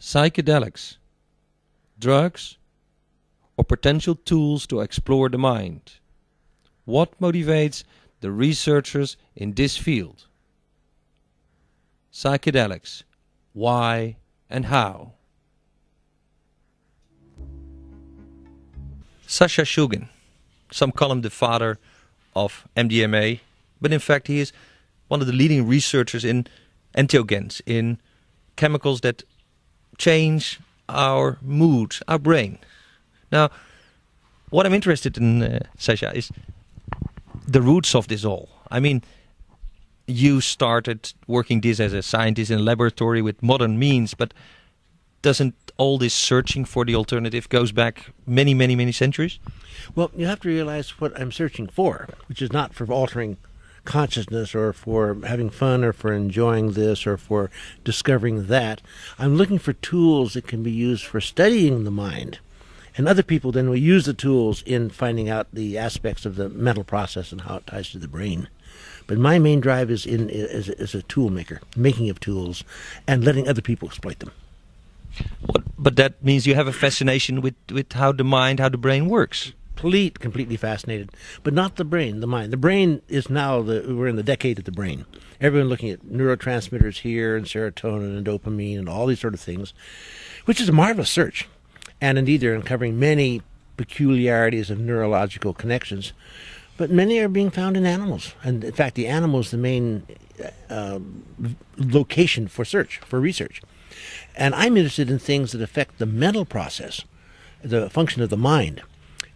Psychedelics, drugs, or potential tools to explore the mind. What motivates the researchers in this field? Psychedelics, why and how? Sasha Shulgin, some call him the father of MDMA, but in fact he is one of the leading researchers in entheogens, in chemicals that change our mood, our brain. Now, what I'm interested in, Sasha, is the roots of this all. I mean, you started working this as a scientist in a laboratory with modern means, but doesn't all this searching for the alternative goes back many, many, many centuries? Well, you have to realize what I'm searching for, which is not for altering consciousness or for having fun or for enjoying this or for discovering that. I'm looking for tools that can be used for studying the mind. And other people then will use the tools in finding out the aspects of the mental process and how it ties to the brain. But my main drive is as a tool maker, making of tools, and letting other people exploit them. But that means you have a fascination with how the mind, how the brain works. Completely fascinated, but not the brain, the mind. The brain is now, we're in the decade of the brain. Everyone looking at neurotransmitters here and serotonin and dopamine and all these sort of things, which is a marvelous search. And indeed, they're uncovering many peculiarities of neurological connections, but many are being found in animals. And in fact, the animal is the main location for search, for research. And I'm interested in things that affect the mental process, the function of the mind,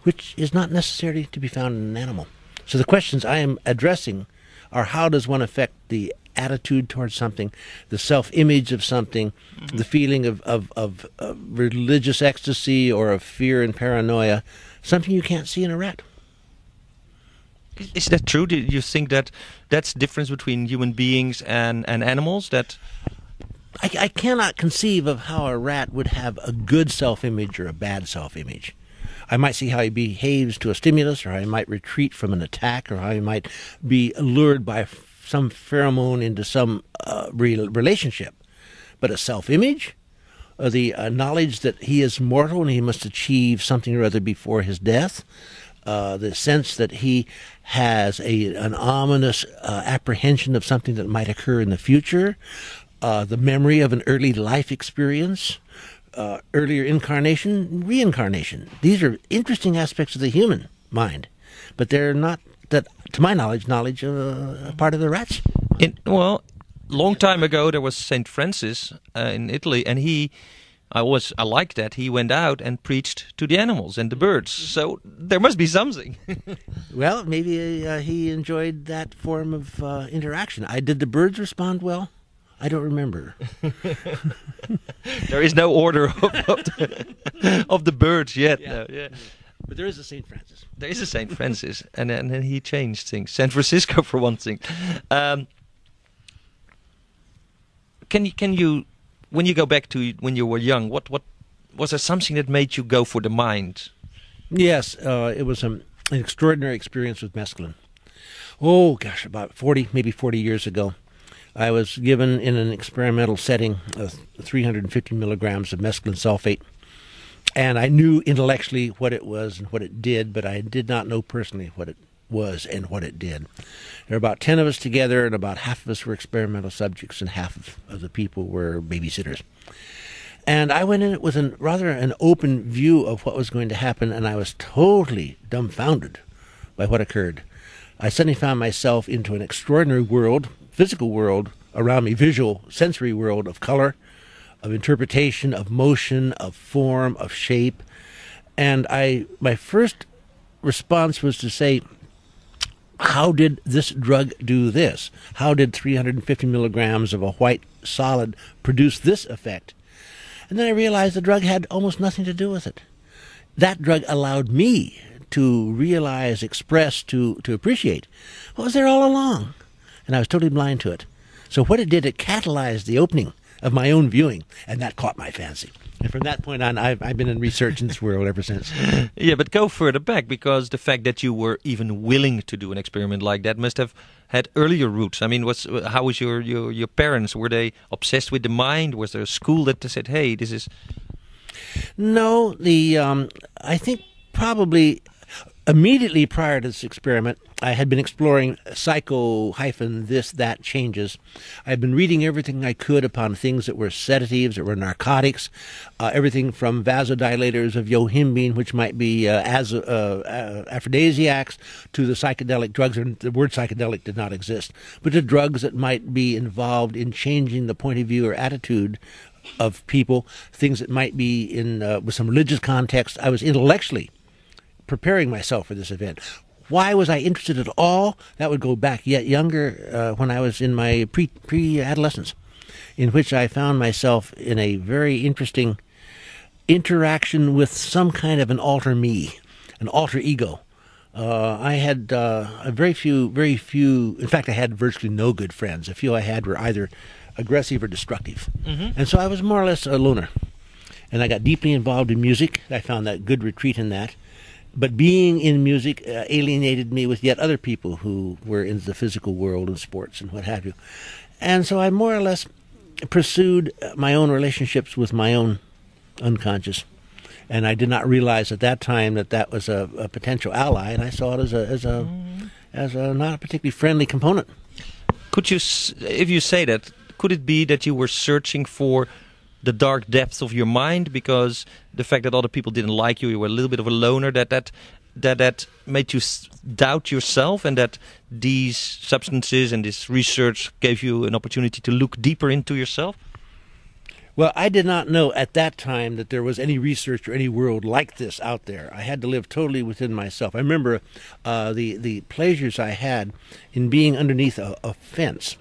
which is not necessarily to be found in an animal. So the questions I am addressing are: how does one affect the attitude towards something, the self-image of something, the feeling of religious ecstasy or of fear and paranoia, something you can't see in a rat. Is that true? Do you think that that's the difference between human beings and animals? That I cannot conceive of how a rat would have a good self-image or a bad self-image. I might see how he behaves to a stimulus, or how he might retreat from an attack, or how he might be lured by some pheromone into some relationship. But a self-image, the knowledge that he is mortal and he must achieve something or other before his death, the sense that he has an ominous apprehension of something that might occur in the future, the memory of an early life experience, earlier incarnation, reincarnation. These are interesting aspects of the human mind, but they're not, that, to my knowledge, a part of the rat's. Long time ago there was Saint Francis in Italy, and I like that he went out and preached to the animals and the birds. So there must be something. Well, maybe he enjoyed that form of interaction. Did the birds respond well? I don't remember. There is no order of the birds yet. Yeah. No, yeah. But there is a St. Francis. There is a St. Francis, and then he changed things. San Francisco, for one thing. Can you, when you go back to when you were young, what was there something that made you go for the mind? Yes, it was an extraordinary experience with mescaline. Oh gosh, about 40 years ago. I was given in an experimental setting 350 milligrams of mescaline sulfate, and I knew intellectually what it was and what it did, but I did not know personally what it was and what it did. There were about 10 of us together, and about half of us were experimental subjects, and half of the people were babysitters. And I went in it with rather an open view of what was going to happen, and I was totally dumbfounded by what occurred. I suddenly found myself into an extraordinary world, physical world around me, visual, sensory world of color, of interpretation, of motion, of form, of shape. And my first response was to say, how did this drug do this? How did 350 milligrams of a white solid produce this effect? And then I realized the drug had almost nothing to do with it. That drug allowed me to realize, express, to appreciate what was there all along. And I was totally blind to it. So what it did, it catalyzed the opening of my own viewing, and that caught my fancy. And from that point on, I've been in research in this world ever since. Yeah, but go further back, because the fact that you were even willing to do an experiment like that must have had earlier roots. I mean, how was your parents? Were they obsessed with the mind? Was there a school that said, "Hey, this is"? No, I think probably immediately prior to this experiment, I had been exploring psycho-this, that changes. I had been reading everything I could upon things that were sedatives, that were narcotics, everything from vasodilators of yohimbine, which might be aphrodisiacs, to the psychedelic drugs. And the word psychedelic did not exist, but the drugs that might be involved in changing the point of view or attitude of people, things that might be in with some religious context. I was intellectually preparing myself for this event. Why was I interested at all? That would go back yet younger, when I was in my pre-adolescence, in which I found myself in a very interesting interaction with some kind of an alter me, an alter ego. I had very few, in fact, I had virtually no good friends. The few I had were either aggressive or destructive. And so I was more or less a loner. And I got deeply involved in music. I found that good retreat in that. But being in music alienated me with yet other people who were in the physical world and sports and what have you. And so I more or less pursued my own relationships with my own unconscious. And I did not realize at that time that that was a potential ally, and I saw it as a not a particularly friendly component. Could you, if you say that, could it be that you were searching for the dark depths of your mind, because the fact that other people didn't like you, you were a little bit of a loner, that made you doubt yourself, and that these substances and this research gave you an opportunity to look deeper into yourself? Well, I did not know at that time that there was any research or any world like this out there. I had to live totally within myself. I remember the pleasures I had in being underneath a fence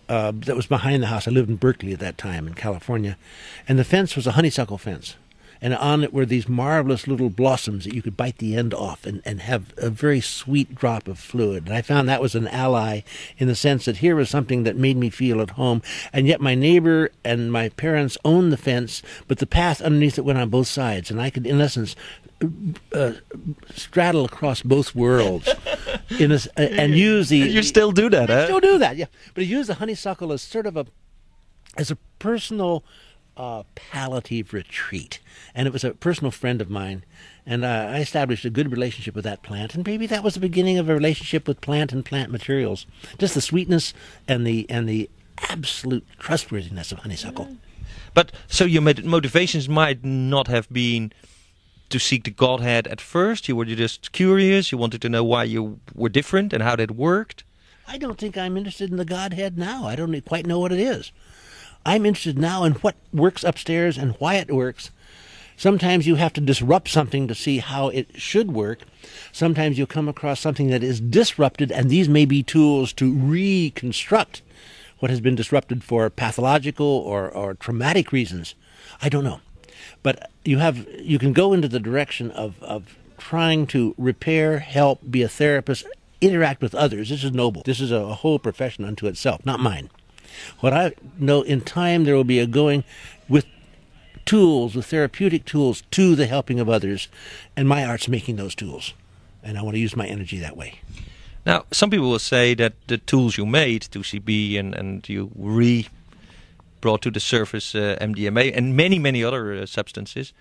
that was behind the house. I lived in Berkeley at that time in California, and the fence was a honeysuckle fence. And on it were these marvelous little blossoms that you could bite the end off and have a very sweet drop of fluid. And I found that was an ally in the sense that here was something that made me feel at home. And yet my neighbor and my parents owned the fence, but the path underneath it went on both sides. And I could, in essence, straddle across both worlds and use the... You still do that, I still do that, yeah. But I use the honeysuckle as sort of a personal... palliative retreat, and it was a personal friend of mine, and I established a good relationship with that plant, and maybe that was the beginning of a relationship with plant and plant materials, just the sweetness and the absolute trustworthiness of honeysuckle. But so your motivations might not have been to seek the Godhead at first. You were just curious, you wanted to know why you were different and how that worked. I don't think I'm interested in the Godhead now. I don't quite know what it is. I'm interested now in what works upstairs and why it works. Sometimes you have to disrupt something to see how it should work. Sometimes you'll come across something that is disrupted, and these may be tools to reconstruct what has been disrupted for pathological or traumatic reasons. I don't know. But you can go into the direction of trying to repair, help, be a therapist, interact with others. This is noble. This is a whole profession unto itself, not mine. What I know, in time there will be a going with tools, with therapeutic tools, to the helping of others, and my art's making those tools, and I want to use my energy that way. Now, some people will say that the tools you made, 2CB, and you brought to the surface MDMA and many other substances,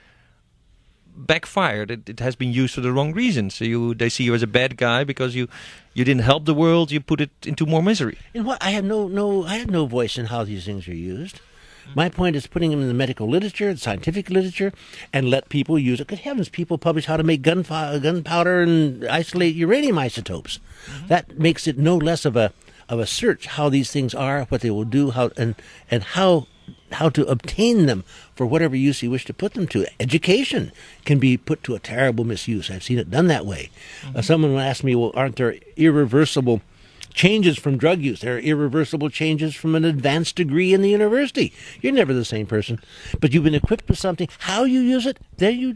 backfired. It has been used for the wrong reasons. So they see you as a bad guy because you didn't help the world. You put it into more misery. In what I had no voice in how these things are used. My point is putting them in the medical literature, the scientific literature, and let people use it. Good heavens, people publish how to make gunpowder and isolate uranium isotopes. That makes it no less of a search how these things are, what they will do, and how to obtain them for whatever use you wish to put them to. Education can be put to a terrible misuse. I've seen it done that way. Someone will ask me, well, aren't there irreversible changes from drug use? There are irreversible changes from an advanced degree in the university. You're never the same person. But you've been equipped with something. How you use it, then you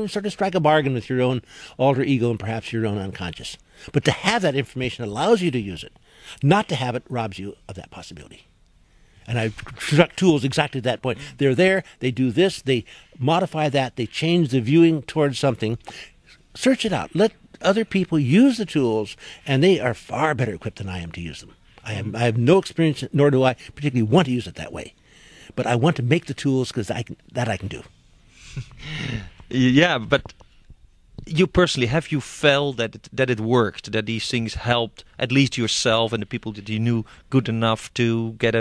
sort of strike a bargain with your own alter ego and perhaps your own unconscious. But to have that information allows you to use it. Not to have it robs you of that possibility. And I struck tools exactly at that point. They're there, they do this, they modify that, they change the viewing towards something. Search it out. Let other people use the tools, and they are far better equipped than I am to use them. I have no experience, nor do I particularly want to use it that way. But I want to make the tools because I can do. Yeah, but you personally, have you felt that it worked, that these things helped at least yourself and the people that you knew good enough to get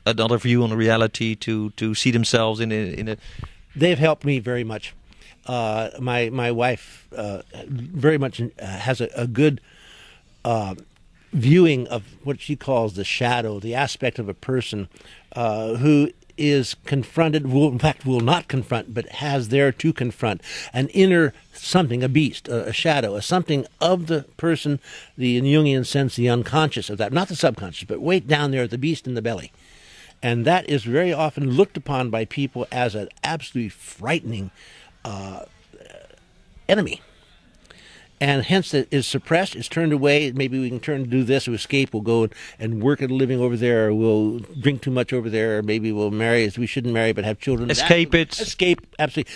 another view on reality, to see themselves in a... They've helped me very much. My wife very much has a good viewing of what she calls the shadow, the aspect of a person who is confronted, will not confront, but has there to confront an inner something, a beast, a shadow, a something of the person, the in Jungian sense, the unconscious of that, not the subconscious, but way down there, the beast in the belly. And that is very often looked upon by people as an absolutely frightening enemy. And hence it is suppressed, it's turned away. Maybe we can turn to do this, or escape, we'll go and work at a living over there, or we'll drink too much over there, or maybe we'll marry as we shouldn't marry but have children. Escape it. Escape, absolutely.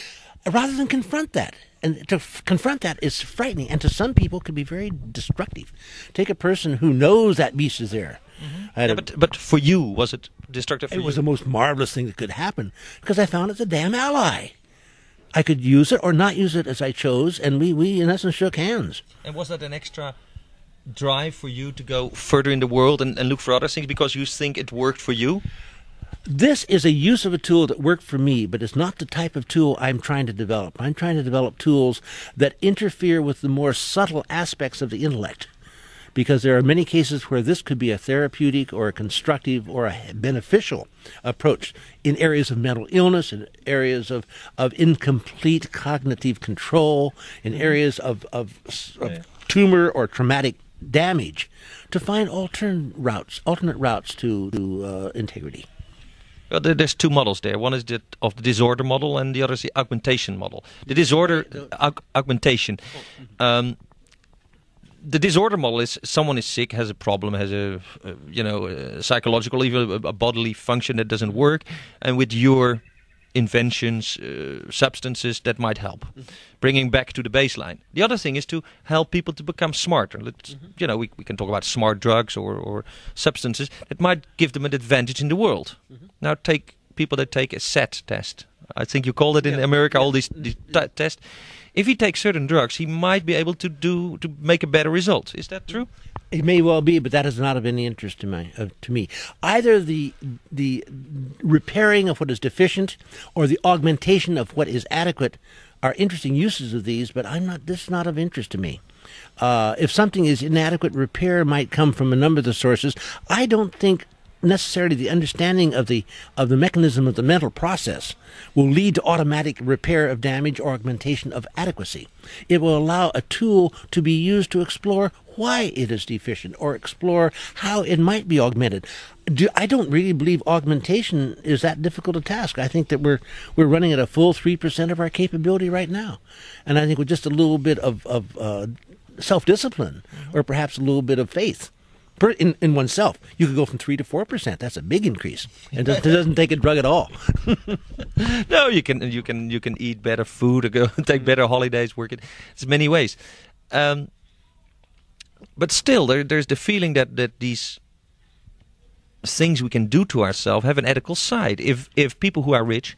Rather than confront that. And to confront that is frightening, and to some people could be very destructive. Take a person who knows that beast is there. Mm-hmm. But for you, was it destructive for you? It was the most marvelous thing that could happen, because I found it's a damn ally. I could use it or not use it as I chose, and we in essence shook hands. And was that an extra drive for you to go further in the world and look for other things because you think it worked for you? This is a use of a tool that worked for me, but it's not the type of tool I'm trying to develop. I'm trying to develop tools that interfere with the more subtle aspects of the intellect, because there are many cases where this could be a therapeutic or a constructive or a beneficial approach in areas of mental illness, in areas of incomplete cognitive control, in areas of tumor or traumatic damage, to find alternate routes to integrity. Well, there's two models there. One is of the disorder model, and the other is the augmentation model. The disorder augmentation. The disorder model is someone is sick, has a problem, has a psychological, even a bodily function that doesn't work, and with your inventions, substances, that might help, bringing back to the baseline. The other thing is to help people to become smarter. We can talk about smart drugs or substances that might give them an advantage in the world. Now take people that take a SAT test. I think you call it in America, all these tests. If he takes certain drugs, he might be able to make a better result. Is that true? It may well be, but that is not of any interest to me. Either the repairing of what is deficient or the augmentation of what is adequate are interesting uses of these, but this is not of interest to me. If something is inadequate, repair might come from a number of the sources. I don't think necessarily the understanding of the mechanism of the mental process will lead to automatic repair of damage or augmentation of adequacy. It will allow a tool to be used to explore why it is deficient or explore how it might be augmented. I don't really believe augmentation is that difficult a task. I think that we're running at a full 3% of our capability right now. And I think with just a little bit of self-discipline or perhaps a little bit of faith in oneself, you could go from 3 to 4%. That's a big increase, and it doesn't take a drug at all. No, you can eat better food or go take better holidays. Work it. There's many ways, but still, there's the feeling that these things we can do to ourselves have an ethical side. If people who are rich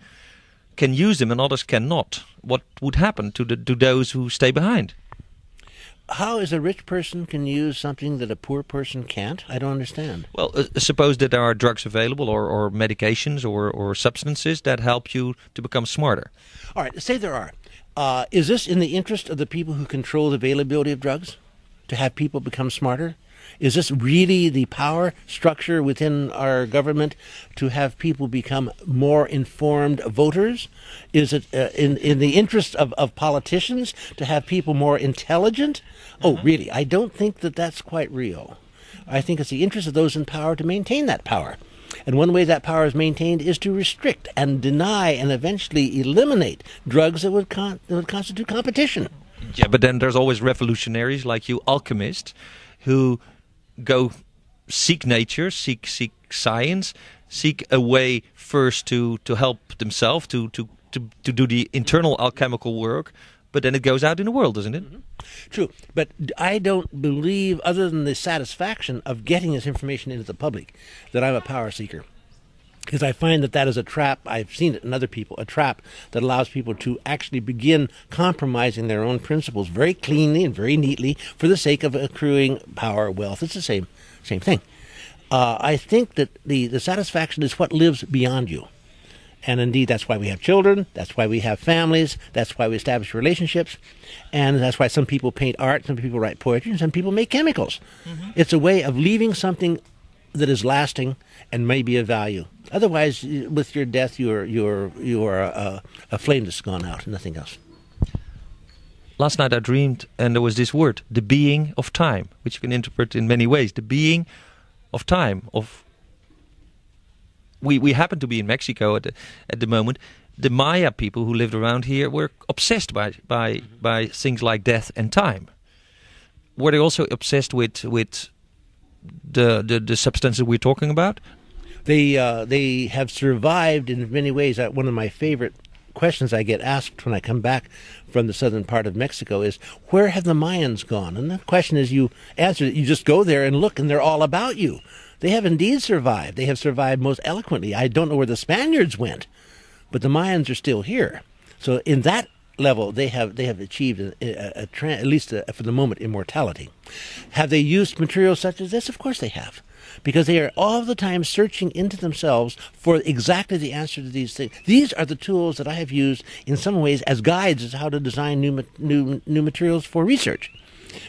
can use them and others cannot, what would happen to those who stay behind? How is a rich person can use something that a poor person can't? I don't understand. Well, suppose that there are drugs available or medications or substances that help you to become smarter. All right, say there are. Is this in the interest of the people who control the availability of drugs, to have people become smarter? Is this really the power structure within our government to have people become more informed voters? Is it in the interest of politicians to have people more intelligent? Oh, really? I don't think that that's quite real. I think it's the interest of those in power to maintain that power. And one way that power is maintained is to restrict and deny and eventually eliminate drugs that would constitute competition. Yeah, but then there's always revolutionaries like you, alchemists, who go seek nature, seek science, seek a way first to help themselves, to do the internal alchemical work, but then it goes out in the world, doesn't it? Mm-hmm. True, but I don't believe, other than the satisfaction of getting this information into the public, that I'm a power seeker. Because I find that that is a trap. I've seen it in other people, a trap that allows people to actually begin compromising their own principles very cleanly and very neatly for the sake of accruing power, wealth. It's the same thing. I think that the satisfaction is what lives beyond you. And indeed, that's why we have children, that's why we have families, that's why we establish relationships, and that's why some people paint art, some people write poetry, and some people make chemicals. Mm-hmm. It's a way of leaving something that is lasting and may be of value. Otherwise, with your death, you are a flame that's gone out, and nothing else. Last night I dreamed, and there was this word, the being of time, which you can interpret in many ways. The being of time. We happen to be in Mexico at the moment. The Maya people who lived around here were obsessed by things like death and time. Were they also obsessed with the substances we're talking about? They have survived in many ways. One of my favorite questions I get asked when I come back from the southern part of Mexico is, where have the Mayans gone? And the question is, you answer it, you just go there and look, and they're all about you. They have indeed survived. They have survived most eloquently. I don't know where the Spaniards went, but the Mayans are still here. So in that level, they have achieved at least for the moment, immortality. Have they used materials such as this? Of course they have, because they are all the time searching into themselves for exactly the answer to these things. These are the tools that I have used in some ways as guides as how to design new materials for research.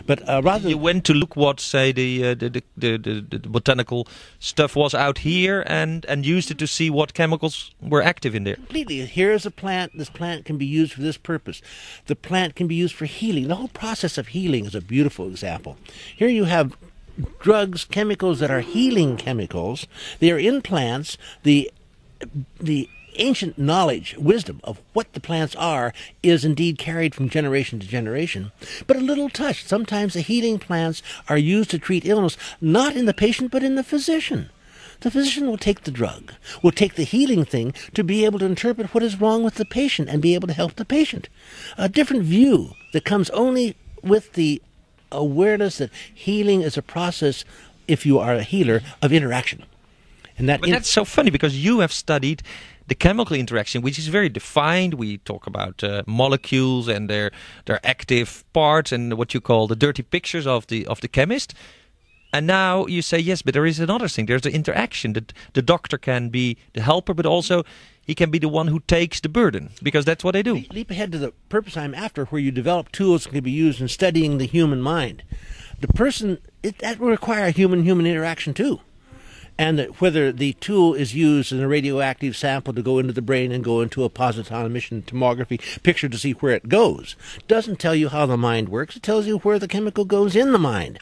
But rather, you went to look what, say, the botanical stuff was out here, and used it to see what chemicals were active in there. Completely. Here is a plant. This plant can be used for this purpose. The plant can be used for healing. The whole process of healing is a beautiful example. Here you have drugs, chemicals that are healing chemicals. They are in plants. The ancient knowledge, wisdom of what the plants are is indeed carried from generation to generation. But a little touch. Sometimes the healing plants are used to treat illness, not in the patient, but in the physician. The physician will take the drug, will take the healing thing to be able to interpret what is wrong with the patient and be able to help the patient. A different view that comes only with the awareness that healing is a process, if you are a healer, of interaction. And but that's so funny, because you have studied the chemical interaction, which is very defined. We talk about molecules and their active parts and what you call the dirty pictures of the chemist. And now you say, yes, but there is another thing. There's the interaction. That the doctor can be the helper, but also he can be the one who takes the burden, because that's what they do. Leap ahead to the purpose I'm after, where you develop tools that can be used in studying the human mind. The person, that will require human interaction too. And that whether the tool is used in a radioactive sample to go into the brain and go into a positron emission tomography picture to see where it goes, doesn't tell you how the mind works. It tells you where the chemical goes in the mind.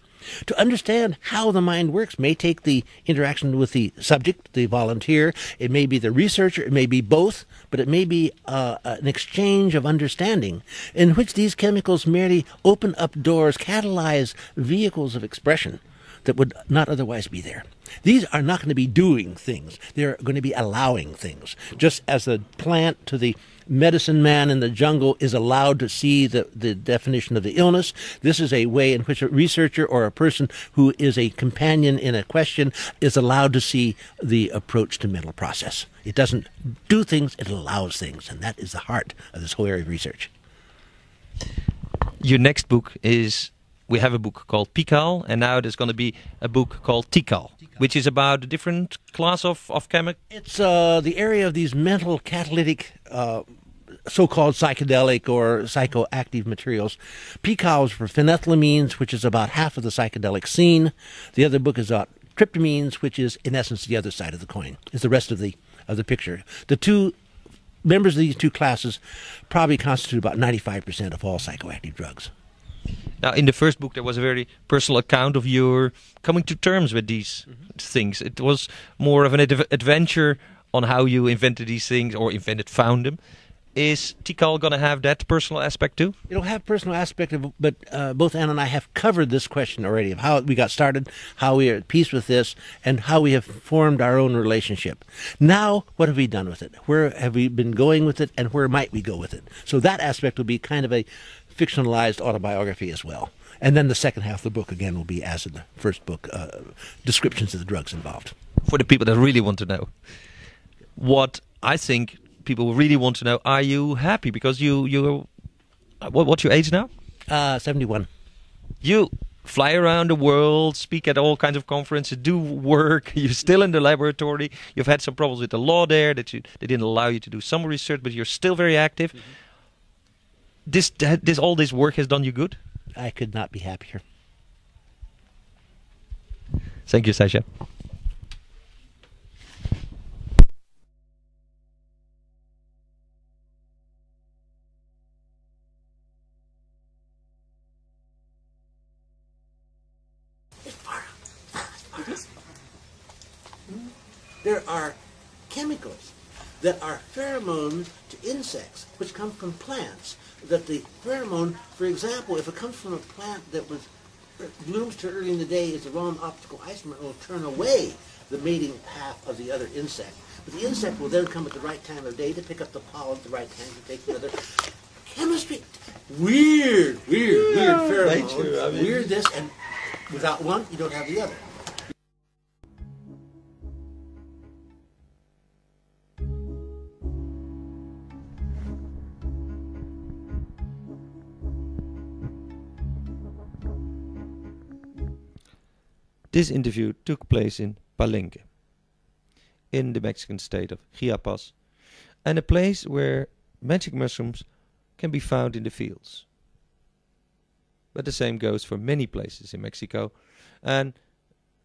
To understand how the mind works may take the interaction with the subject, the volunteer. It may be the researcher. It may be both, but it may be an exchange of understanding in which these chemicals merely open up doors, catalyze vehicles of expression that would not otherwise be there. These are not going to be doing things. They're going to be allowing things. Just as the plant to the medicine man in the jungle is allowed to see the definition of the illness, this is a way in which a researcher or a person who is a companion in a question is allowed to see the approach to mental process. It doesn't do things, it allows things. And that is the heart of this whole area of research. Your next book is... We have a book called Pikal, and now there's going to be a book called Tikal, which is about a different class of chemical. It's the area of these mental catalytic, so-called psychedelic or psychoactive materials. Pikal is for phenethylamines, which is about half of the psychedelic scene. The other book is about tryptamines, which is in essence the other side of the coin. Is the rest of the picture. The two members of these two classes probably constitute about 95% of all psychoactive drugs. Now, in the first book, there was a very personal account of your coming to terms with these things. It was more of an adventure on how you invented these things, or found them. Is Tikal going to have that personal aspect too? It'll have personal aspect of, but both Anne and I have covered this question already of how we got started, how we are at peace with this, and how we have formed our own relationship. Now, what have we done with it? Where have we been going with it, and where might we go with it? So that aspect will be kind of a fictionalized autobiography as well. And then the second half of the book, again, will be, as in the first book, descriptions of the drugs involved. For the people that really want to know. What I think people really want to know, are you happy? Because what's your age now? 71. You fly around the world, speak at all kinds of conferences, do work. You're still in the laboratory. You've had some problems with the law there that they didn't allow you to do some research, but you're still very active. Mm-hmm. All this work has done you good? I could not be happier. Thank you, Sasha. There are chemicals that are pheromones to insects, which come from plants. That the pheromone, for example, if it comes from a plant that blooms too early in the day, is the wrong optical isomer, it will turn away the mating path of the other insect. But the insect will then come at the right time of day to pick up the pollen at the right time to take the other. Chemistry, weird pheromones, nature, I mean. Weird this, and without one, you don't have the other. This interview took place in Palenque, in the Mexican state of Chiapas, and a place where magic mushrooms can be found in the fields. But the same goes for many places in Mexico, and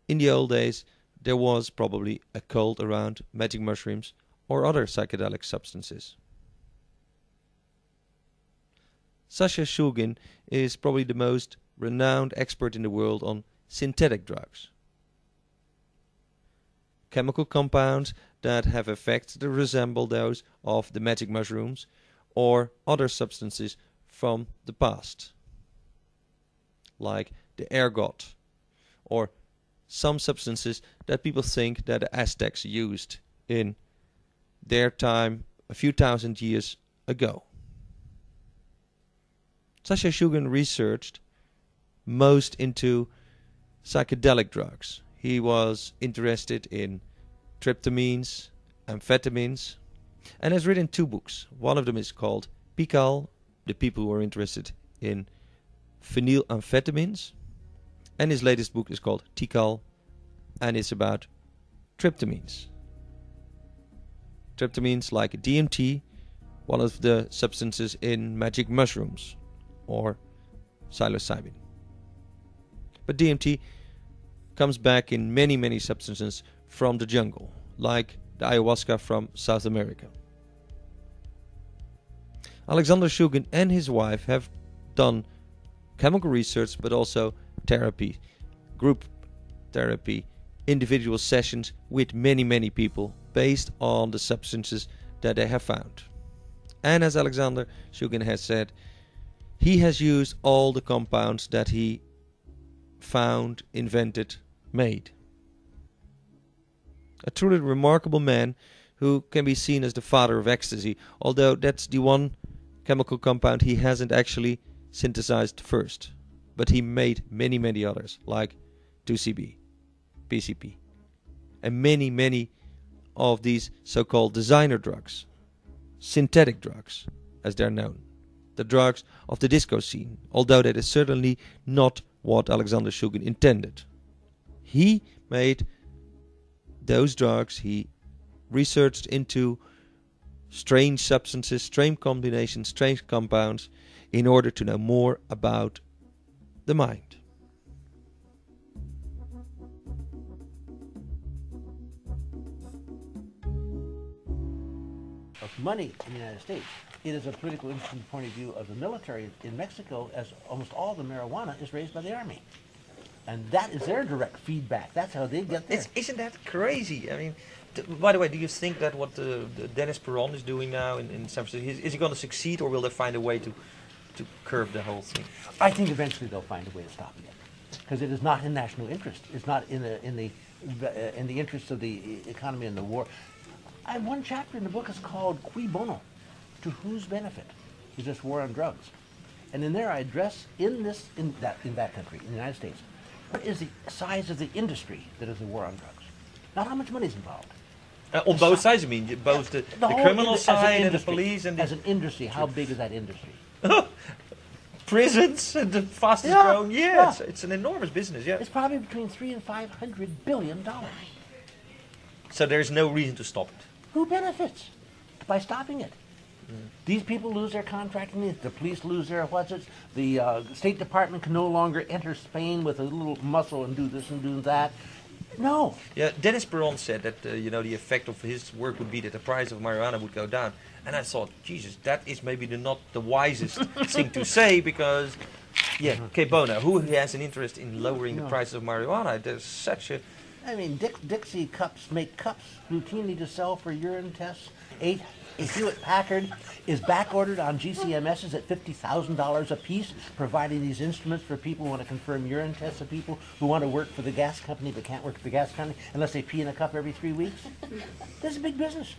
in the old days there was probably a cult around magic mushrooms or other psychedelic substances. Sasha Shulgin is probably the most renowned expert in the world on synthetic drugs. Chemical compounds that have effects that resemble those of the magic mushrooms or other substances from the past, like the ergot, or some substances that people think that the Aztecs used in their time a few thousand years ago. Sasha Shulgin researched most into psychedelic drugs. He was interested in tryptamines, amphetamines, and has written 2 books. One of them is called Pikal, the people who are interested in phenylamphetamines, and his latest book is called Tikal, and it's about tryptamines. Tryptamines like DMT, one of the substances in magic mushrooms, or psilocybin. But DMT comes back in many substances from the jungle, like the ayahuasca from South America. Alexander Shulgin and his wife have done chemical research, but also therapy, group therapy, individual sessions with many people based on the substances that they have found. And as Alexander Shulgin has said, he has used all the compounds that he found, invented, made. A truly remarkable man who can be seen as the father of ecstasy, although that's the one chemical compound he hasn't actually synthesized first. But he made many others, like 2CB, PCP, and many of these so-called designer drugs, synthetic drugs, as they're known. The drugs of the disco scene, although that is certainly not what Alexander Shulgin intended. He made those drugs, he researched into strange substances, strange combinations, strange compounds, in order to know more about the mind. Of money in the United States. It is a political interesting point of view of the military in Mexico, as almost all the marijuana is raised by the army. And that is their direct feedback. That's how they get there. Isn't that crazy? I mean, By the way, do you think that what the Dennis Perron is doing now in San Francisco, is he going to succeed, or will they find a way to curb the whole thing? I think eventually they'll find a way of stopping it, because it is not in national interest. It's not in the interest of the economy and the war. I have one chapter in the book is called Cui Bono, to whose benefit is this war on drugs? And in there I address in that country, in the United States, what is the size of the industry that is a war on drugs? Not how much money is involved. On both sides, I mean, both the criminal side and the police and as an industry. How big is that industry? Prisons and the fastest growing. Yeah, it's an enormous business. Yeah, it's probably between $300 and $500 billion. So there's no reason to stop it. Who benefits by stopping it? These people lose their contracting. The police lose their The State Department can no longer enter Spain with a little muscle and do this and do that. No. Yeah, Dennis Perron said that the effect of his work would be that the price of marijuana would go down, and I thought, Jesus, that is maybe not the wisest thing to say, because, que bono, who has an interest in lowering the prices of marijuana? There's such a... I mean, Dixie cups make cups routinely to sell for urine tests. A Hewlett-Packard is back-ordered on GCMSs at $50,000 a piece, providing these instruments for people who want to confirm urine tests of people who want to work for the gas company but can't work for the gas company unless they pee in a cup every 3 weeks. This is a big business.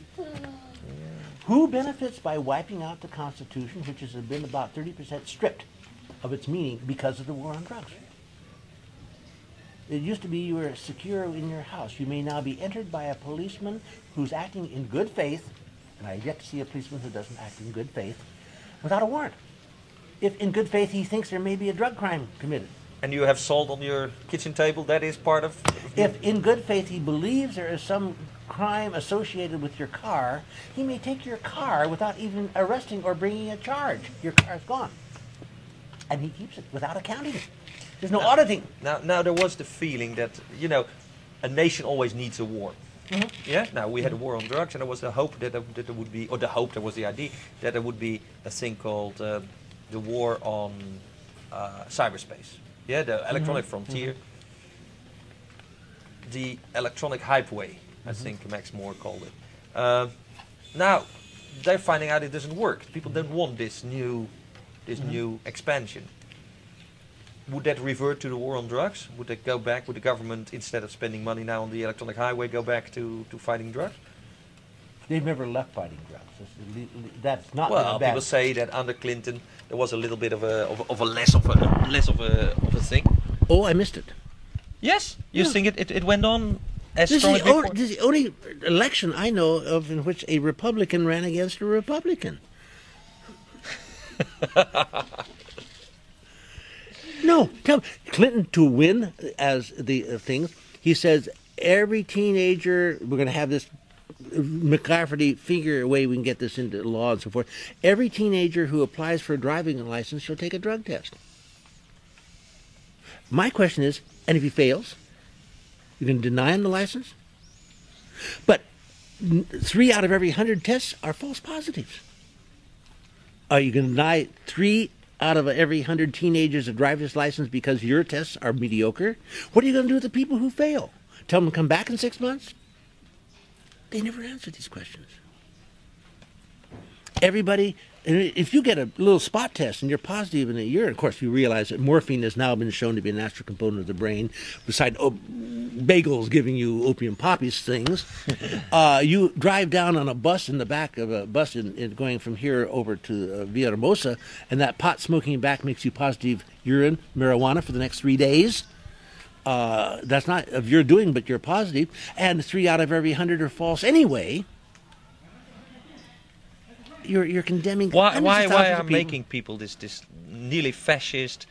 Who benefits by wiping out the Constitution, which has been about 30% stripped of its meaning because of the war on drugs? It used to be you were secure in your house. You may now be entered by a policeman who's acting in good faith, and I have yet to see a policeman who doesn't act in good faith, without a warrant. If in good faith he thinks there may be a drug crime committed. And you have salt on your kitchen table, that is part of... If in good faith he believes there is some crime associated with your car, he may take your car without even arresting or bringing a charge. Your car is gone. And he keeps it without accounting it. There's no auditing. Now there was the feeling that, a nation always needs a war. Mm-hmm. Yeah. Now we had a war on drugs, and there was the hope that there would be, or the hope, there was the idea that there would be a thing called the war on cyberspace. Yeah, the electronic frontier, the electronic hypeway, I think Max Moore called it. Now they're finding out it doesn't work. People don't want this new expansion. Would that revert to the war on drugs? Would they go back? Would the government, instead of spending money now on the electronic highway, go back to fighting drugs? They've never left fighting drugs. That's not. Well, people say that under Clinton there was a little bit of a less of a thing. Oh, I missed it. Yes, you think it went on as this strong as before? This is the only election I know of in which a Republican ran against a Republican. No, Clinton to win as the things. He says every teenager, we're going to have this McCafferty figure a way we can get this into law and so forth. Every teenager who applies for a driving license shall take a drug test. My question is, and if he fails, you can deny him the license? But 3 out of every 100 tests are false positives. Are you going to deny 3 out of every 100 teenagers a driver's license because your tests are mediocre? What are you going to do with the people who fail? Tell them to come back in 6 months? They never answer these questions. Everybody, if you get a little spot test and you're positive in a urine, of course you realize that morphine has now been shown to be a natural component of the brain, beside bagels giving you opium poppies things. You drive down on a bus in the back of a bus going from here over to Villahermosa, and that pot smoking back makes you positive urine, marijuana for the next 3 days. That's not of your doing, but you're positive, and 3 out of every 100 are false anyway. You're condemning. Why are making people this nearly fascist,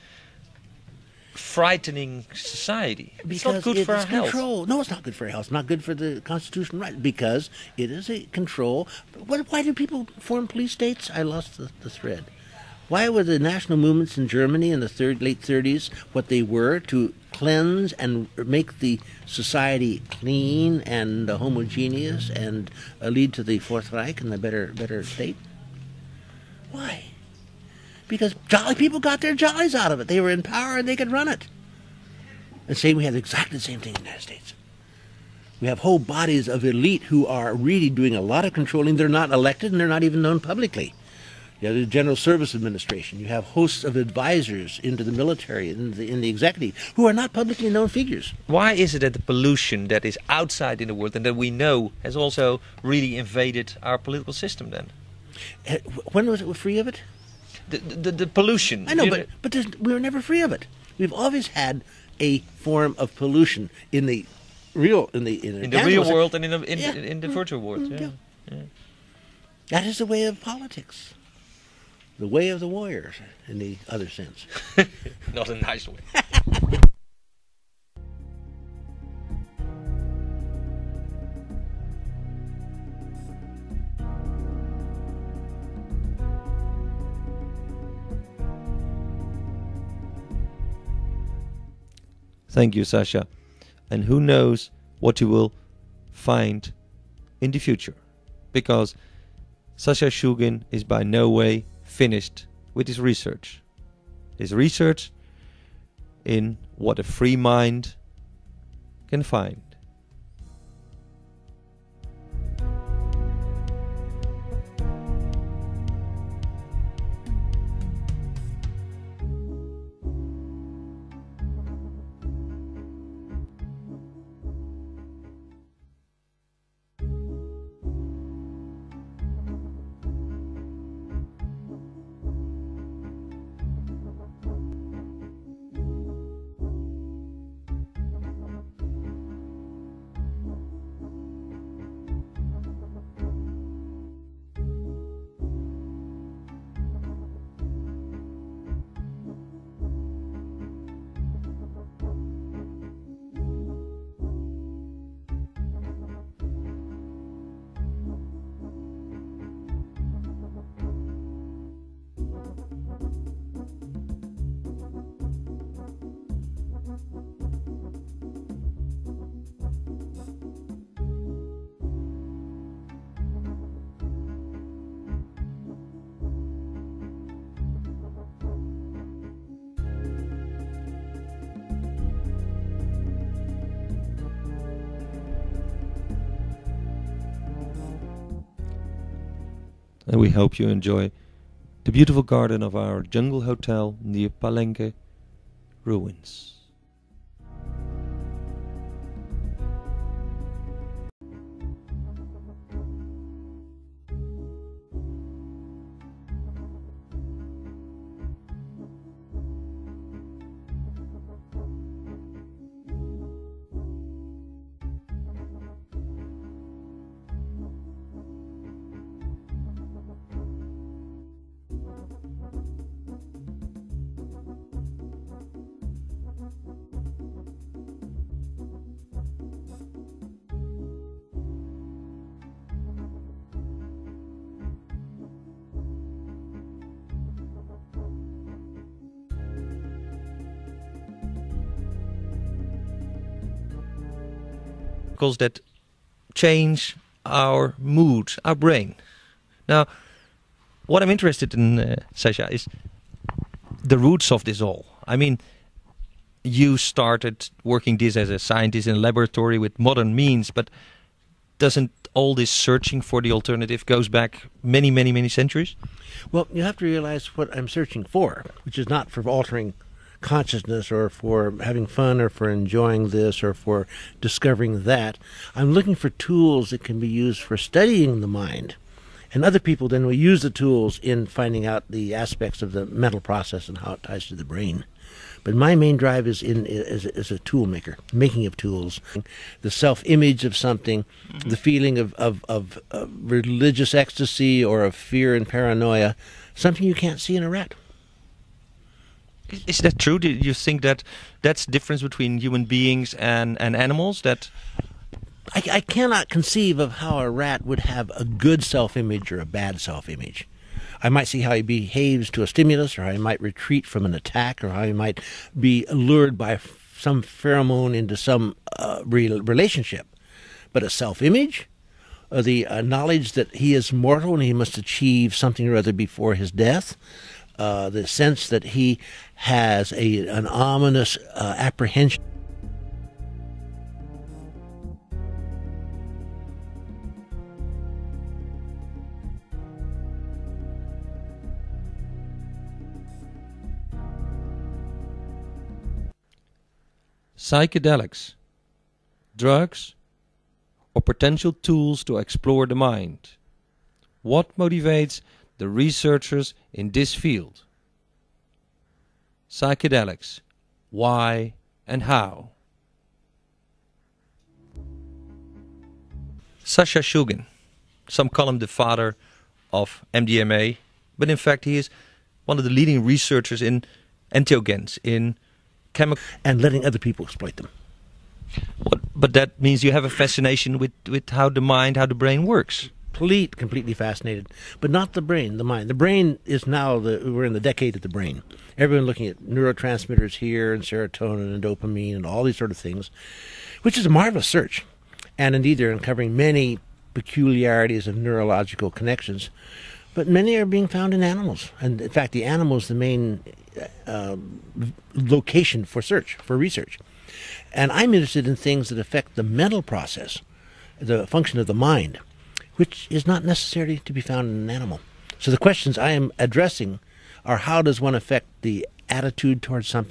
frightening society? Because it's not good for our health. health. No, it's not good for our health. It's not good for the Constitution, right? Because it is a control. Why do people form police states? I lost the thread. Why were the national movements in Germany in the late 30s what they were? To cleanse and make the society clean and homogeneous and lead to the Fourth Reich and the better state? Why? Because jolly people got their jollies out of it. They were in power and they could run it. And we have exactly the same thing in the United States. We have whole bodies of elite who are really doing a lot of controlling. They're not elected and they're not even known publicly. You have the General Service Administration. You have hosts of advisors into the military and in the executive who are not publicly known figures. Why is it that the pollution that is outside in the world and that we know has also really invaded our political system then? When was it free of it? The pollution. I know, but we were never free of it. We've always had a form of pollution in the real real world and in the virtual world. Yeah. That is the way of politics. The way of the warriors, in the other sense. Not a nice way. Thank you, Sasha. And who knows what you will find in the future. Because Sasha Shulgin is by no way finished with his research. His research in what a free mind can find. And we hope you enjoy the beautiful garden of our jungle hotel near Palenque ruins. That change our mood, our brain. Now, what I'm interested in, Sasha, is the roots of this all. I mean, you started working this as a scientist in a laboratory with modern means, but doesn't all this searching for the alternative goes back many, many, many centuries? Well, you have to realize what I'm searching for, which is not for altering consciousness or for having fun or for enjoying this or for discovering that. I'm looking for tools that can be used for studying the mind. And other people then will use the tools in finding out the aspects of the mental process and how it ties to the brain. But my main drive is as a tool maker, making of tools. The self-image of something, the feeling of religious ecstasy or of fear and paranoia, something you can't see in a rat. Is that true? Do you think that that's the difference between human beings and animals? That I cannot conceive of how a rat would have a good self-image or a bad self-image. I might see how he behaves to a stimulus, or how he might retreat from an attack, or how he might be lured by some pheromone into some relationship. But a self-image, the knowledge that he is mortal and he must achieve something or other before his death, the sense that he has an ominous apprehension. psychedelics, drugs, or potential tools to explore the mind? What motivates the researchers in this field? Psychedelics, why and how? Sasha Shulgin, some call him the father of MDMA, but in fact he is one of the leading researchers in entheogens, in chemical... And letting other people exploit them. But that means you have a fascination with how the mind, how the brain works. Completely fascinated, but not the brain, the mind. The brain is now, we're in the decade of the brain. Everyone looking at neurotransmitters here and serotonin and dopamine and all these sort of things, which is a marvelous search. And indeed, they're uncovering many peculiarities of neurological connections, but many are being found in animals. And in fact, the animal is the main location for research. And I'm interested in things that affect the mental process, the function of the mind, which is not necessarily to be found in an animal. So the questions I am addressing are, how does one affect the attitude towards something?